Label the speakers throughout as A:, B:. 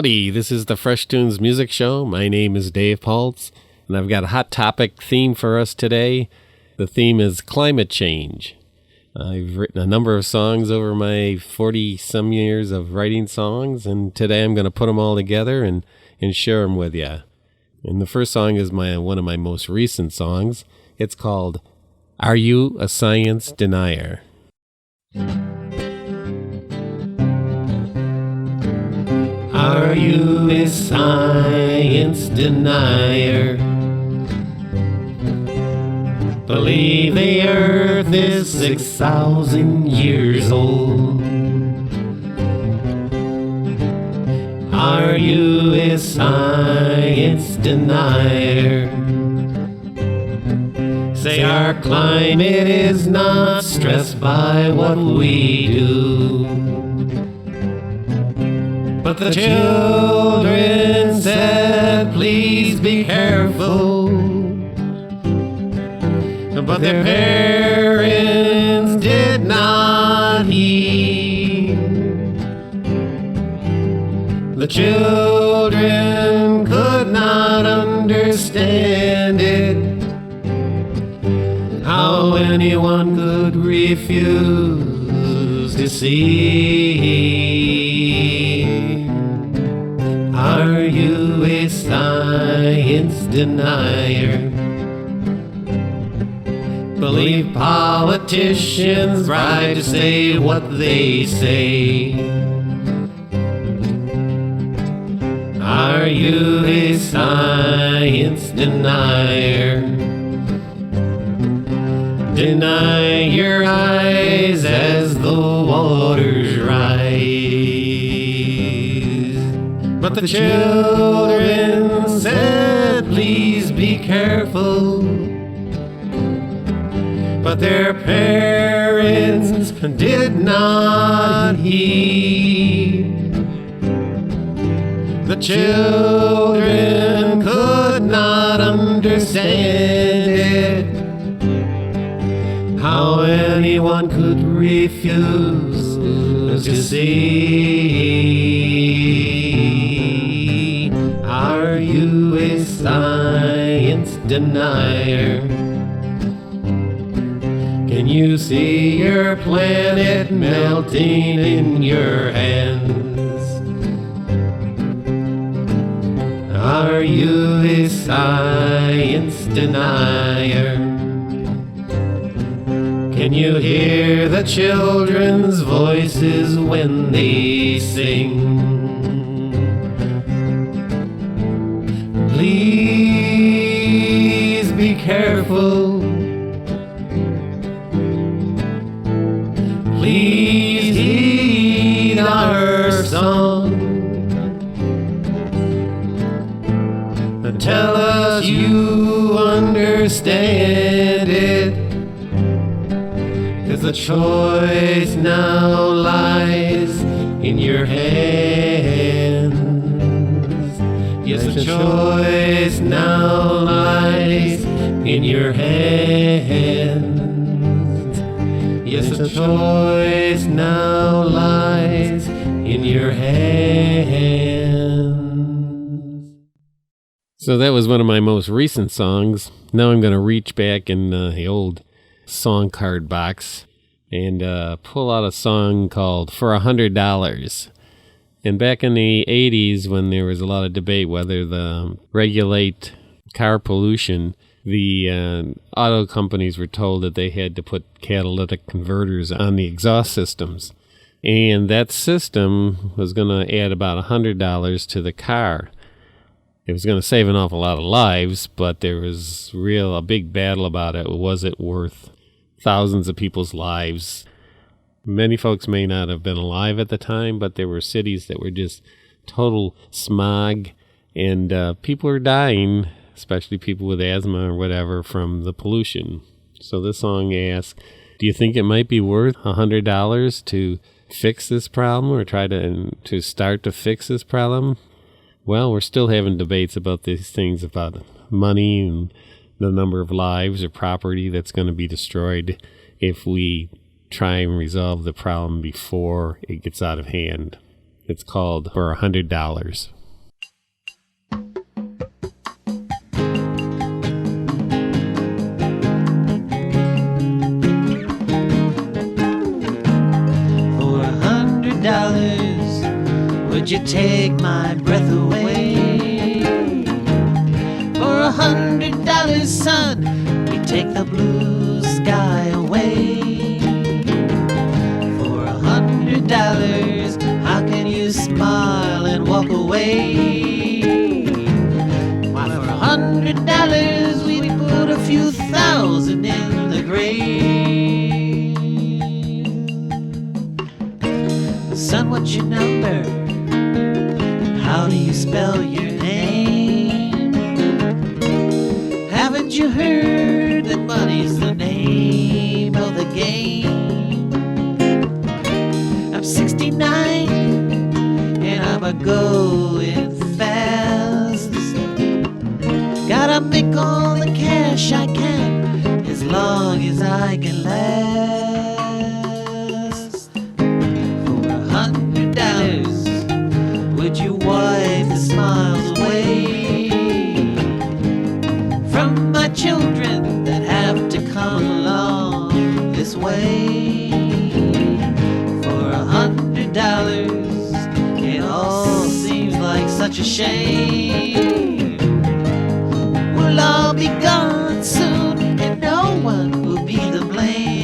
A: Howdy, this is the Fresh Toones Music Show. My name is Dave Paltz, and I've got a hot topic theme for us today. The theme is climate change. I've written a number of songs over my 40-some years of writing songs, and today I'm going to put them all together and share them with you. And the first song is one of my most recent songs. It's called, Are You a Science Denier? Are you a science denier? Believe the earth is 6,000 years old. Are you a science denier? Say our climate is not stressed by what we do. But the children said, please be careful. But their parents did not heed. The children could not understand it. How anyone could refuse to see. Are you a science denier? Believe politicians right to say what they say. Are you a science denier? Deny your eyes as the waters rise. But the children said, please be careful. But their parents did not heed. The children could not understand it. How anyone could refuse to see. Are you a science denier? Can you see your planet melting in your hands? Are you a science denier? Can you hear the children's voices when they sing? Please be careful. Please heed our song. Tell us you understand it. 'Cause the choice now lies in your hands. Yes, the choice now lies in your hands. Yes, the choice now lies in your hands. So that was one of my most recent songs. Now I'm going to reach back in the old song card box and pull out a song called For $100. And back in the 80s, when there was a lot of debate whether to regulate car pollution, the auto companies were told that they had to put catalytic converters on the exhaust systems. And that system was going to add about $100 to the car. It was going to save an awful lot of lives, but there was a big battle about it. Was it worth thousands of people's lives? Many folks may not have been alive at the time, but there were cities that were just total smog, and people were dying, especially people with asthma or whatever, from the pollution. So this song asks, do you think it might be worth $100 to fix this problem or try to start to fix this problem? Well, we're still having debates about these things, about money and the number of lives or property that's going to be destroyed if we try and resolve the problem before it gets out of hand. It's called For $100.
B: Would you take my breath away? For $100, son, we take the blue sky away. For $100, how can you smile and walk away? Why, for $100, we put a few thousand in the grave. Son, what's your number? How do you spell your name? Haven't you heard that money's the name of the game? I'm 69 and I'm a-going fast. Gotta make all the cash I can as long as I can last. For $100, would you wipe the smiles away from my children that have to come along this way? For $100, it all seems like such a shame. We'll all be gone soon and no one will be to blame.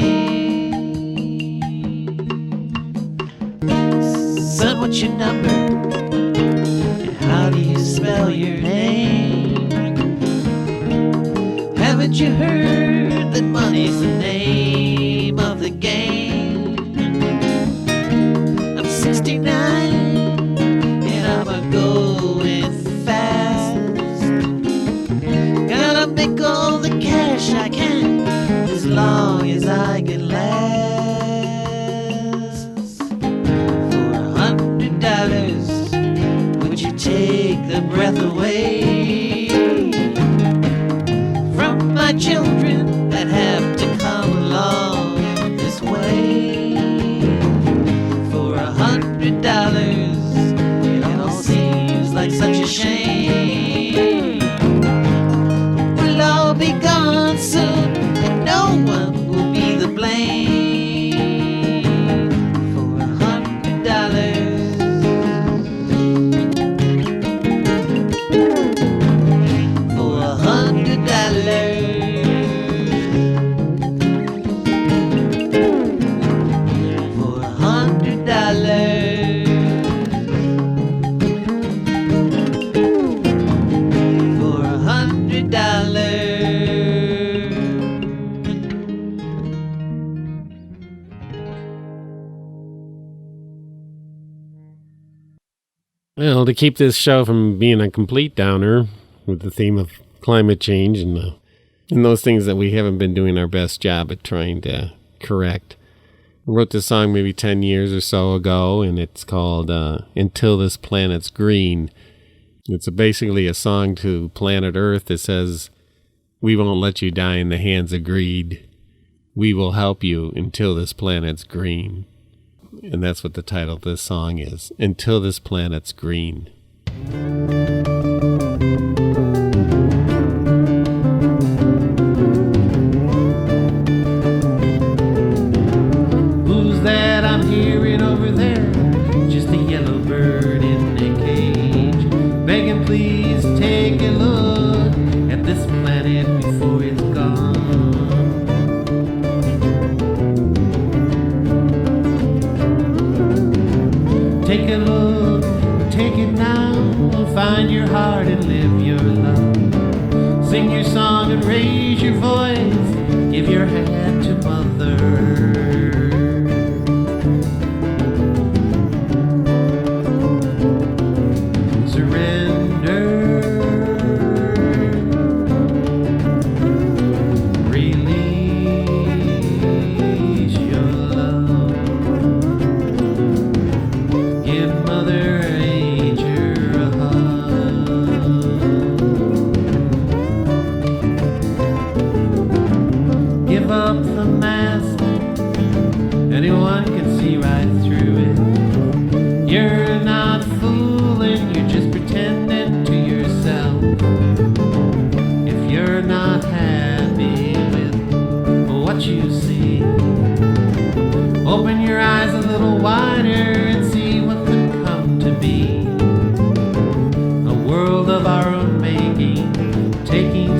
B: Son, what's your number? How do you spell your name? Haven't you heard that money's the name of the game? I'm 69 and I'm a-going fast. Gotta make all the cash I can as long as I can last. For $100, would you take the breath away from my children that have to come along this way? For $100, it all seems like such a shame. We'll all be gone soon and no one will be to blame. For $100,
A: Well, to keep this show from being a complete downer with the theme of climate change and those things that we haven't been doing our best job at trying to correct, I wrote this song maybe 10 years or so ago, and it's called Until This Planet's Green. It's basically a song to planet Earth that says, we won't let you die in the hands of greed. We will help you until this planet's green. And that's what the title of this song is, Until This Planet's Green.
B: Who's that I'm hearing over there? Just a yellow bird in a cage, begging please take a look at this planet before it's gone. Take a look, take it now, find your heart and live your love. Sing your song and raise your voice, give your hand to Mother. Anyone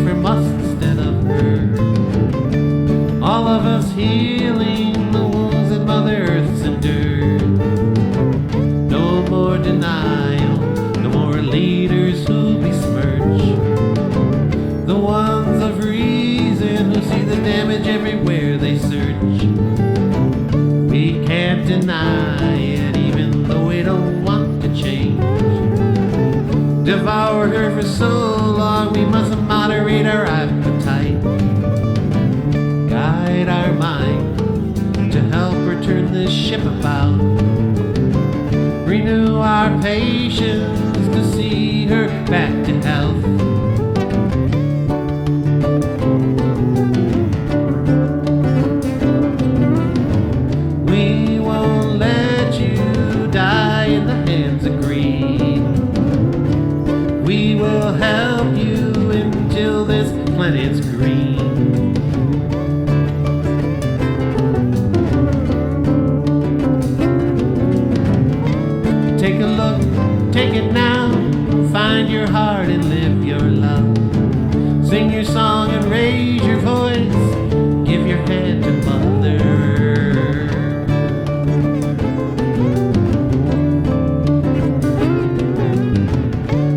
A: from us instead of her. All of us healing the wounds that Mother Earth's endured. No more denial, no more leaders who besmirch the ones of reason who see the damage everywhere they search. We can't deny it even though we don't want to change. Devoured her for so long we must moderate our appetite. Guide our mind to help her turn this ship about. Renew our patience to see her back to health. We won't let you die in the hands of greed. We will help you until this planet's green. Take a look, take it now, find your heart and live your love. Sing your song and raise your voice, give your hand to Mother.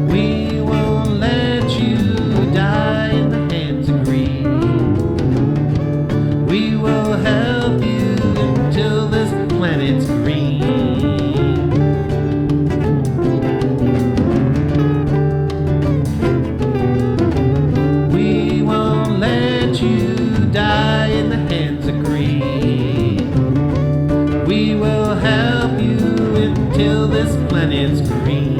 A: We won't let you die in the hands of greed. We will help you until this planet's green. We will help you until this planet's green. We will help you until this planet's green.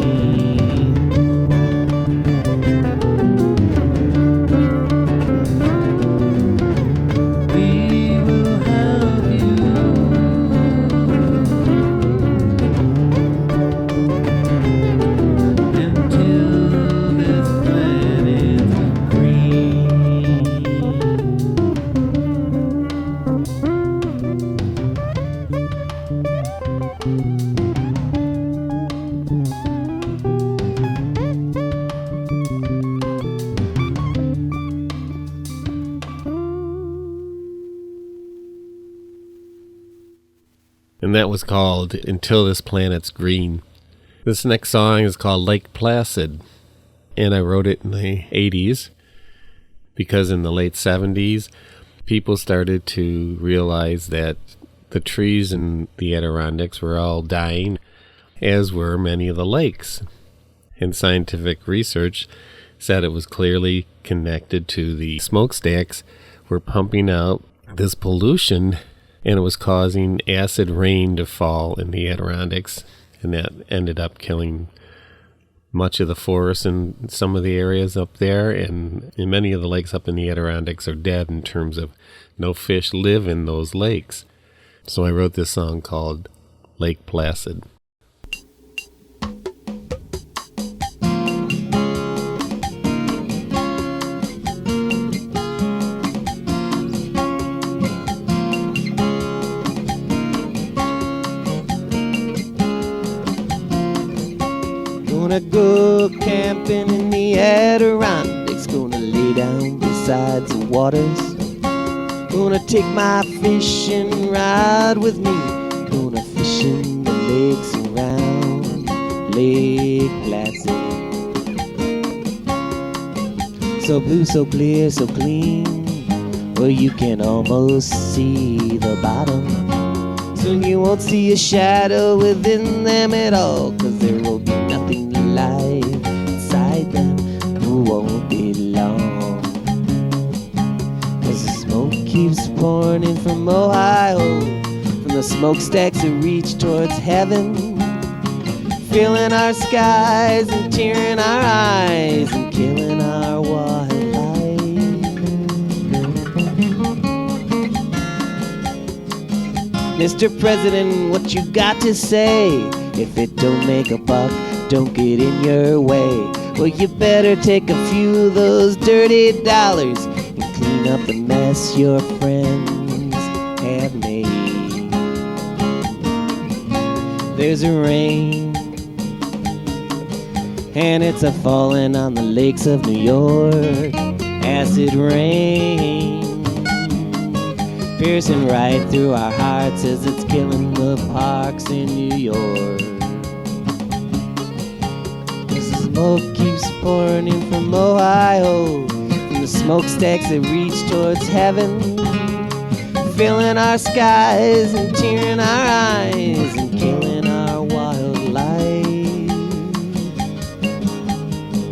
A: And that was called Until This Planet's Green. This next song is called Lake Placid. And I wrote it in the 80s because in the late 70s, people started to realize that the trees in the Adirondacks were all dying, as were many of the lakes. And scientific research said it was clearly connected to the smokestacks were pumping out this pollution, and it was causing acid rain to fall in the Adirondacks, and that ended up killing much of the forest in some of the areas up there, and many of the lakes up in the Adirondacks are dead in terms of no fish live in those lakes. So I wrote this song called Lake Placid.
B: Gonna go camping in the Adirondacks, gonna lay down beside the waters. Gonna take my fishing rod with me, gonna fish in the lakes around Lake Placid. So blue, so clear, so clean, well you can almost see the bottom. So you won't see a shadow within them at all, 'cause there will be nothing alive inside them. It won't be long, 'cause the smoke keeps pouring in from Ohio, from the smokestacks that reach towards heaven, filling our skies and tearing our eyes and killing our wildlife. Mr. President, what you got to say? If it don't make a buck, don't get in your way. Well, you better take a few of those dirty dollars and clean up the mess your friends have made. There's a rain, and it's a falling on the lakes of New York. acid rain, piercing right through our hearts as it's killing the parks in New York. The smoke keeps pouring in from Ohio, from the smokestacks that reach towards heaven, filling our skies and tearing our eyes and killing our wildlife.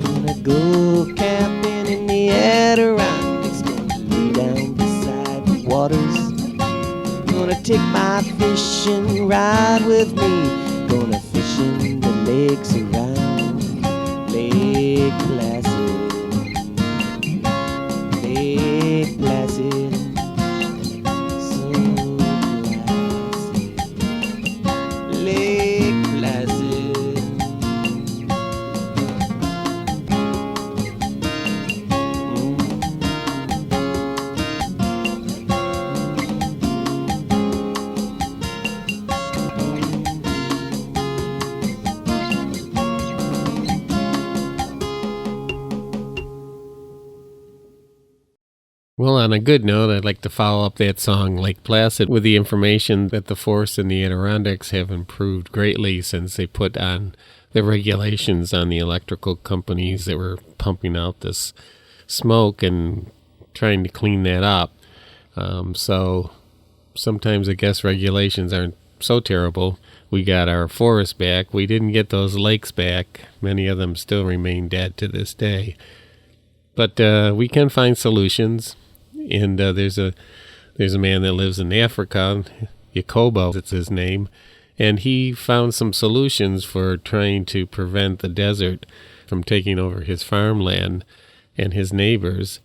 B: Gonna go camping in the Adirondacks, gonna lay down beside the waters, gonna take my fishing rod with me, gonna fish in the lakes around Lake Placid, Lake Placid.
A: Well, on a good note, I'd like to follow up that song, Lake Placid, with the information that the forests in the Adirondacks have improved greatly since they put on the regulations on the electrical companies that were pumping out this smoke and trying to clean that up. So sometimes I guess regulations aren't so terrible. We got our forests back. We didn't get those lakes back. Many of them still remain dead to this day. But we can find solutions. And there's a man that lives in Africa, Jacoba, that's his name, and he found some solutions for trying to prevent the desert from taking over his farmland and his neighbors.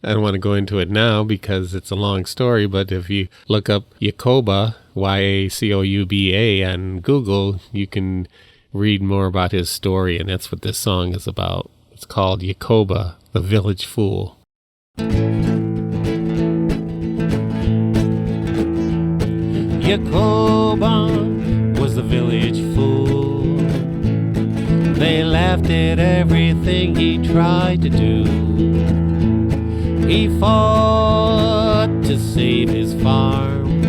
A: I don't want to go into it now because it's a long story, but if you look up Jacoba, Yacouba, on Google, you can read more about his story, and that's what this song is about. It's called Jacoba, the Village Fool. Jacoba was the village fool. They laughed at everything he tried to do. He fought to save his farm,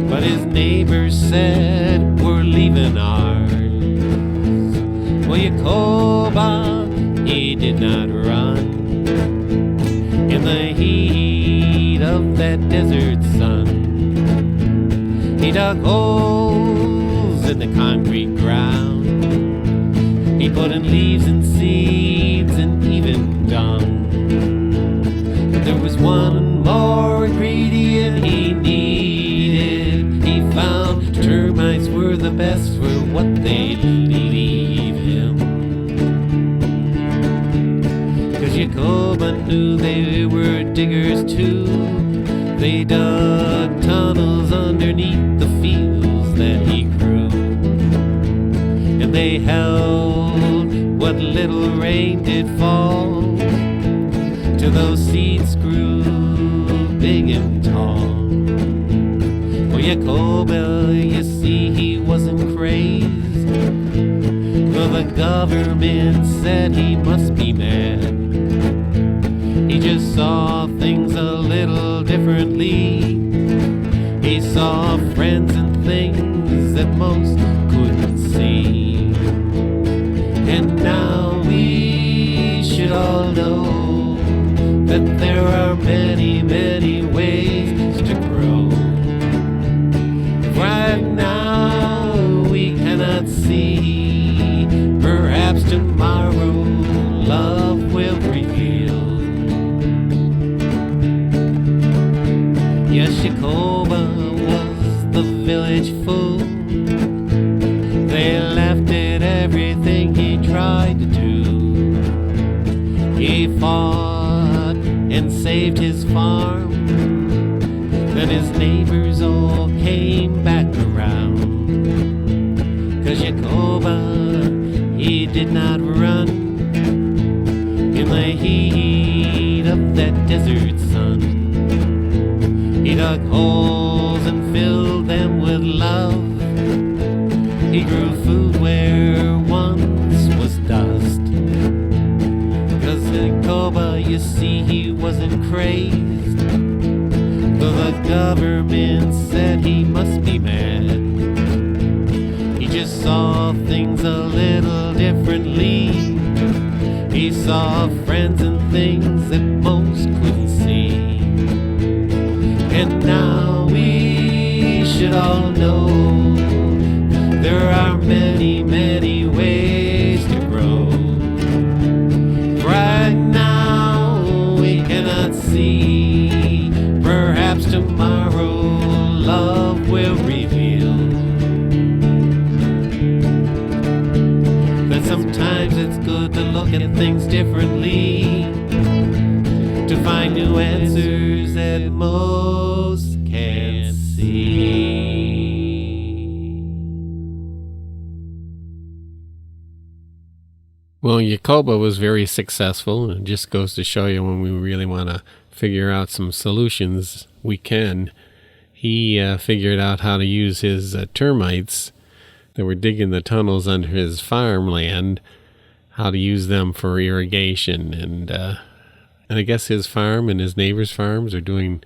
A: but his neighbors said, "We're leaving ours." Well, Jacoba, he did not run in the heat of that desert sun. He dug holes in the concrete ground. He put in leaves and seeds and even dung. But there was one more ingredient he needed. He found termites were the best for what they'd leave him. 'Cause Jacoba knew they were diggers too. They dug tunnels underneath the fields that he grew, and they held what little rain did fall till those seeds grew big and tall. Well, Jacoba, you see, he wasn't crazed, but the government said he must be mad. He just saw things a little differently. He saw friends and things that most couldn't see. And now we should all know that there are many, many ways to grow. Right now we cannot see. Perhaps tomorrow love will reveal. Yes, Jacoba was the village fool. They laughed at everything he tried to do. He fought and saved his farm. Then his neighbors all came back around. 'Cause Jacoba, he did not run in the heat of that desert sun. He dug holes and filled them with love. He grew food where once was dust. 'Cause Jacoba, you see, he wasn't crazed, though the government said he must be mad. He just saw things a little differently. He saw friends and things that most couldn't see. And now we should all know there are many, many ways to grow. Right now we cannot see. Perhaps tomorrow love will reveal that sometimes it's good to look at things differently, to find new answers that most can't see. Well, Jacoba was very successful, and it just goes to show you when we really want to figure out some solutions, we can. He figured out how to use his termites that were digging the tunnels under his farmland, how to use them for irrigation. And I guess his farm and his neighbors' farms are doing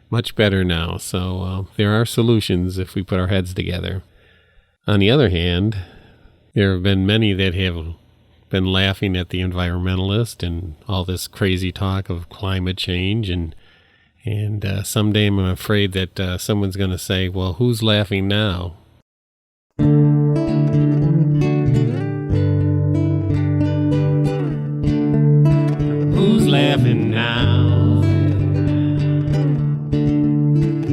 A: much better now. So there are solutions if we put our heads together. On the other hand, there have been many that have been laughing at the environmentalist and all this crazy talk of climate change. And someday I'm afraid that someone's going to say, well, who's laughing now? Who's laughing now?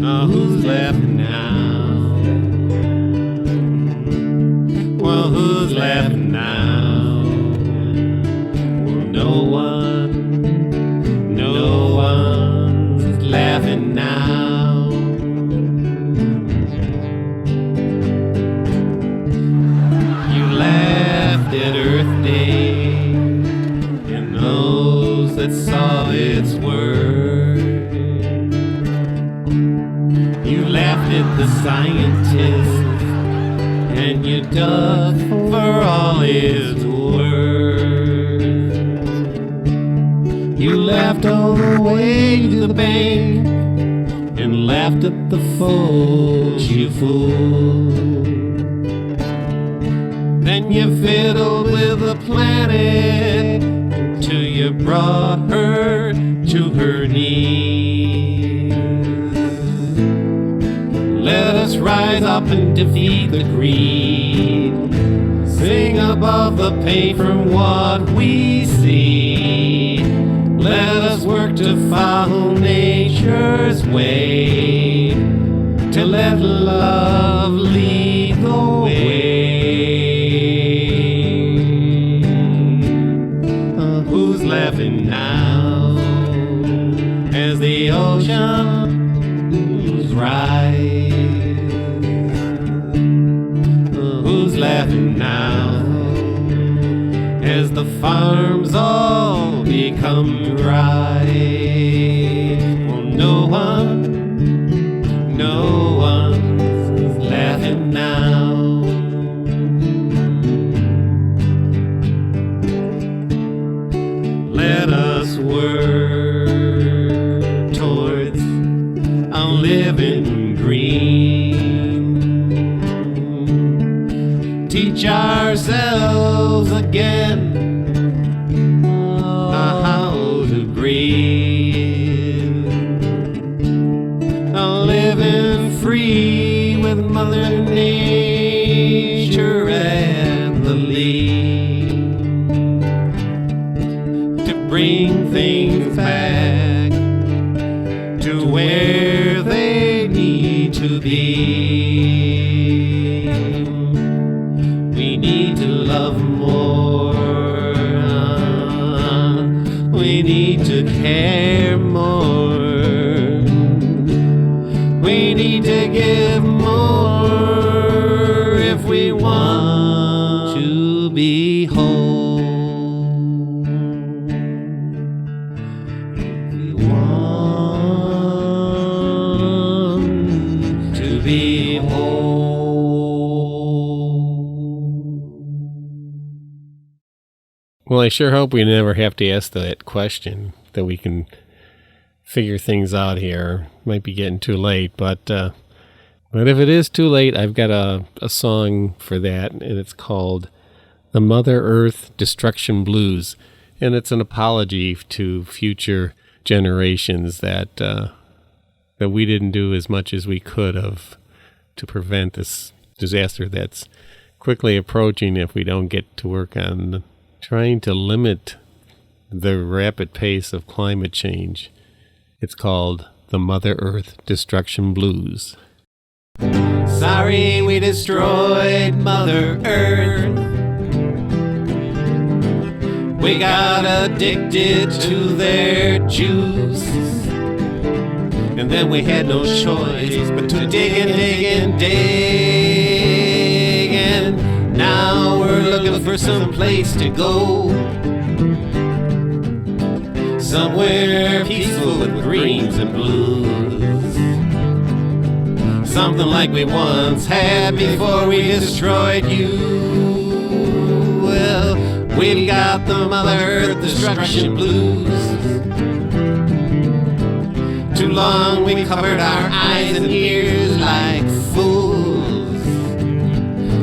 A: Oh, who's laughing now? Well, who's laughing now? No one's laughing now. You laughed at Earth Day and those that saw its worth. You laughed at the scientist and you dug for all his worth. You laughed all the way to the bank and laughed at the folks you fooled. Then you fiddled with the planet till you brought her to her knees. Let us rise up and defeat the greed, sing above the pain from what we see. Let us work to follow nature's way, to let love lead the way. Who's laughing now as the oceans rise? Who's laughing now as the farms all become dry? Well, no one's laughing now. Let us work towards a living green. Teach ourselves again how to breathe, living free with Mother Nature and the leaf, to bring things back to where they need to be. We need to love more. We need to care more. We need to give more if we want to be whole. If we want to be Well, I sure hope we never have to ask that question, that we can figure things out here. Might be getting too late, but if it is too late, I've got a song for that, and it's called The Mother Earth Destruction Blues. And it's an apology to future generations that we didn't do as much as we could have to prevent this disaster that's quickly approaching if we don't get to work on trying to limit the rapid pace of climate change. It's called The Mother Earth Destruction Blues.
B: Sorry we destroyed Mother Earth. We got addicted to their juice. And then we had no choice but to dig and dig and dig. And now we're looking for some place to go. Somewhere peaceful with greens and blues. Something like we once had before we destroyed you. Well, we've got the Mother Earth Destruction Blues. Too long we covered our eyes and ears like fools.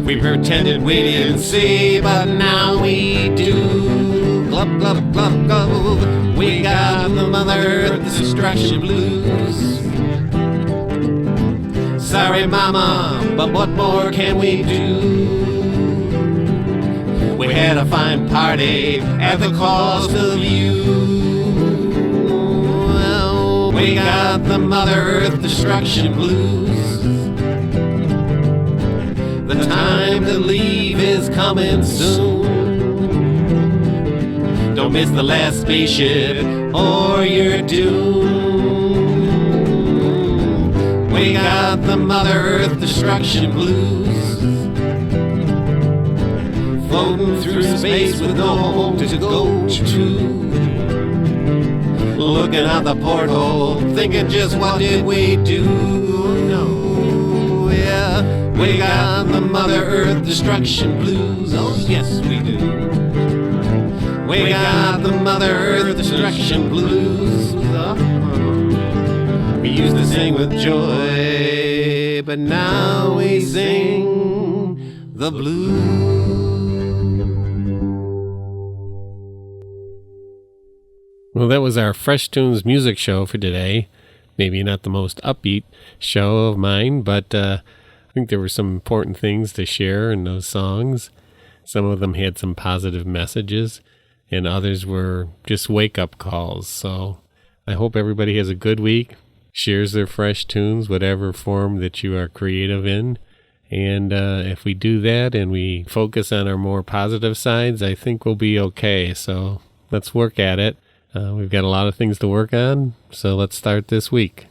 B: We pretended we didn't see, but now we do. Glub, glub, glub, glub. We got the Mother Earth Destruction Blues. Sorry, Mama, but what more can we do? We had a fine party at the cost of you. Well, we got the Mother Earth Destruction Blues. The time to leave is coming soon. Don't miss the last spaceship or you're doomed. We got the Mother Earth Destruction Blues. Floating through space with no home to go to. Looking out the porthole, thinking just what did we do? No, yeah, we got the Mother Earth Destruction Blues. Oh, yes, we do. We got the Mother Earth Destruction Blues. We used to sing with joy, but now we sing the blues.
A: Well, that was our Fresh Tunes music show for today. Maybe not the most upbeat show of mine, but I think there were some important things to share in those songs. Some of them had some positive messages, and others were just wake-up calls. So I hope everybody has a good week, shares their fresh tunes, whatever form that you are creative in. And if we do that and we focus on our more positive sides, I think we'll be okay. So let's work at it. We've got a lot of things to work on, so let's start this week.